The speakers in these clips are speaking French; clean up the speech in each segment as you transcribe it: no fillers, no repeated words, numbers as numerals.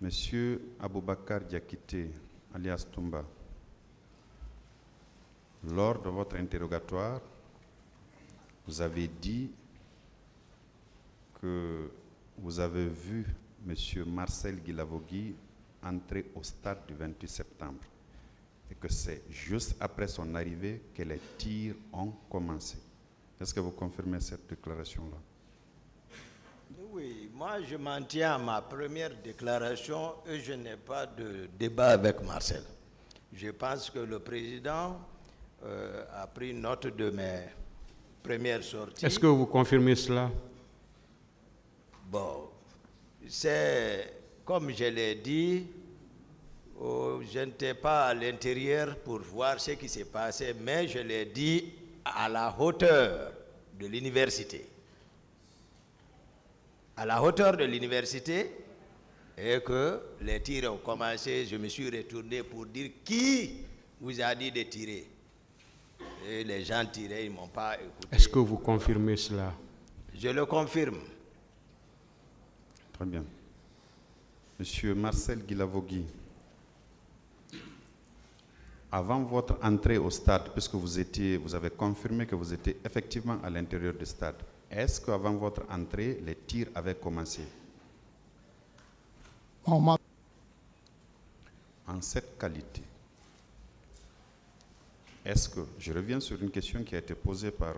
Monsieur Aboubakar Diakité, alias Toumba, lors de votre interrogatoire, vous avez dit que vous avez vu Monsieur Marcel Guilavogui entrer au stade du 28 septembre et que c'est juste après son arrivée que les tirs ont commencé. Est-ce que vous confirmez cette déclaration-là? Oui, moi je m'en tiens à ma première déclaration et je n'ai pas de débat avec Marcel. Je pense que le président a pris note de mes premières sorties. Est-ce que vous confirmez cela? Bon, c'est comme je l'ai dit, je n'étais pas à l'intérieur pour voir ce qui s'est passé, mais je l'ai dit à la hauteur de l'université. À la hauteur de l'université, et que les tirs ont commencé, je me suis retourné pour dire qui vous a dit de tirer. Et les gens tiraient, ils ne m'ont pas écouté. Est-ce que vous confirmez cela? Je le confirme. Très bien. Monsieur Marcel Guilavogui, avant votre entrée au stade, puisque vous avez confirmé que vous étiez effectivement à l'intérieur du stade, est-ce qu'avant votre entrée, les tirs avaient commencé? En cette qualité, est-ce que, je reviens sur une question qui a été posée par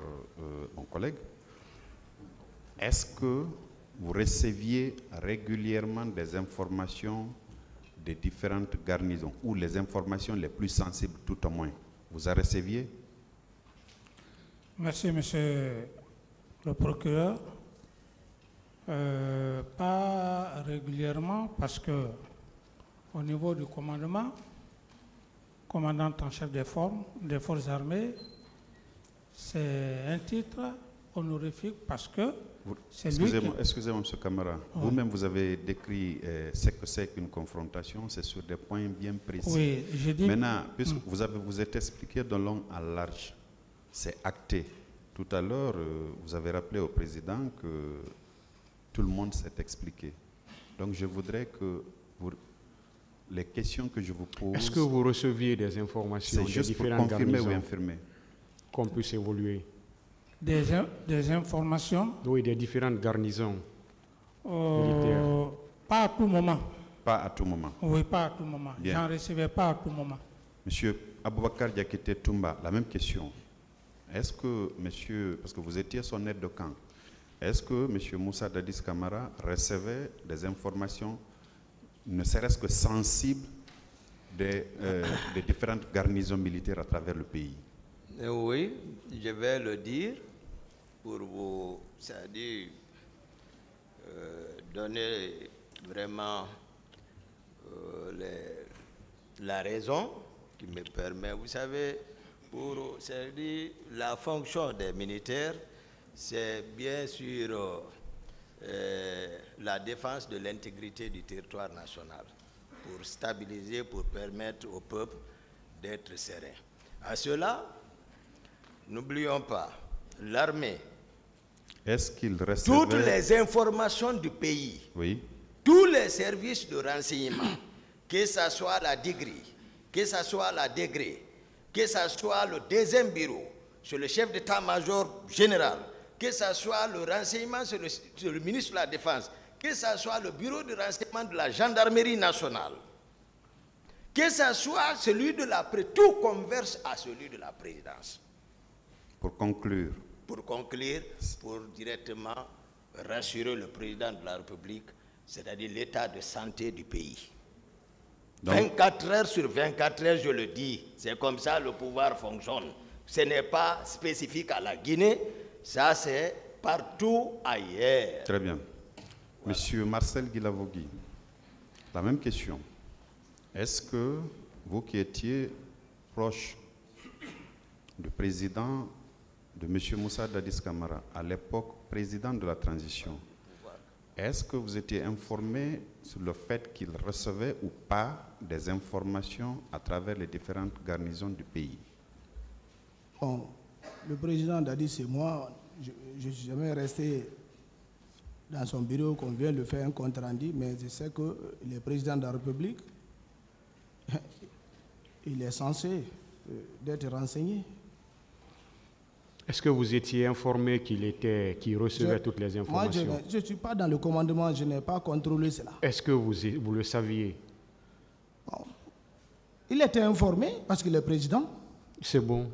mon collègue, est-ce que vous receviez régulièrement des informations des différentes garnisons, ou les informations les plus sensibles tout au moins? Vous en receviez? Merci, monsieur le procureur. Pas régulièrement, parce que au niveau du commandement, commandant en chef des forces armées, c'est un titre honorifique parce que Excusez-moi, M. Camara. Vous-même, vous avez décrit ce que c'est qu'une confrontation, c'est sur des points bien précis. Oui, j'ai dit... Maintenant, puisque vous êtes expliqué de long à large, c'est acté. Tout à l'heure, vous avez rappelé au président que tout le monde s'est expliqué. Donc, je voudrais que les questions que je vous pose... Est-ce que vous receviez des informations des différentes garnisons? C'est juste pour confirmer ou infirmer. Qu'on puisse évoluer. Des informations? Oui, des différentes garnisons militaires. Pas à tout moment. Pas à tout moment? Oui, pas à tout moment. J'en recevais pas à tout moment. Monsieur Aboubakar Diakité Toumba, la même question. Est-ce que, monsieur, parce que vous étiez son aide de camp, est-ce que monsieur Moussa Dadis Camara recevait des informations, ne serait-ce que sensibles, des différentes garnisons militaires à travers le pays? Oui, je vais le dire pour vous, c'est-à-dire donner vraiment la raison qui me permet, vous savez, pour c'est-à-dire la fonction des militaires, c'est bien sûr la défense de l'intégrité du territoire national, pour stabiliser, pour permettre au peuple d'être serein. À cela, n'oublions pas, l'armée, toutes les informations du pays, tous les services de renseignement, que ce soit la DIGRI, que ce soit la DEGRE, que ce soit le deuxième bureau, sur le chef d'état-major général, que ce soit le renseignement sur le ministre de la Défense, que ce soit le bureau de renseignement de la gendarmerie nationale, que ce soit celui de la présidence, tout converge à celui de la présidence. Pour conclure, pour directement rassurer le président de la République, c'est-à-dire l'état de santé du pays. Donc, 24 heures sur 24 heures, je le dis, c'est comme ça le pouvoir fonctionne. Ce n'est pas spécifique à la Guinée, ça c'est partout ailleurs. Très bien. Voilà. Monsieur Marcel Guilavogui, la même question. Est-ce que vous qui étiez proche du président de M. Moussa Dadis Camara, à l'époque président de la transition, est-ce que vous étiez informé sur le fait qu'il recevait ou pas des informations à travers les différentes garnisons du pays? Bon, le président Dadis et moi, je ne suis jamais resté dans son bureau qu'on vient de faire un compte rendu, mais je sais que le président de la République, il est censé d'être renseigné. Est-ce que vous étiez informé qu'il recevait toutes les informations? Moi, je ne suis pas dans le commandement, je n'ai pas contrôlé cela. Est-ce que vous le saviez? Bon. Il était informé parce qu'il est président. C'est bon.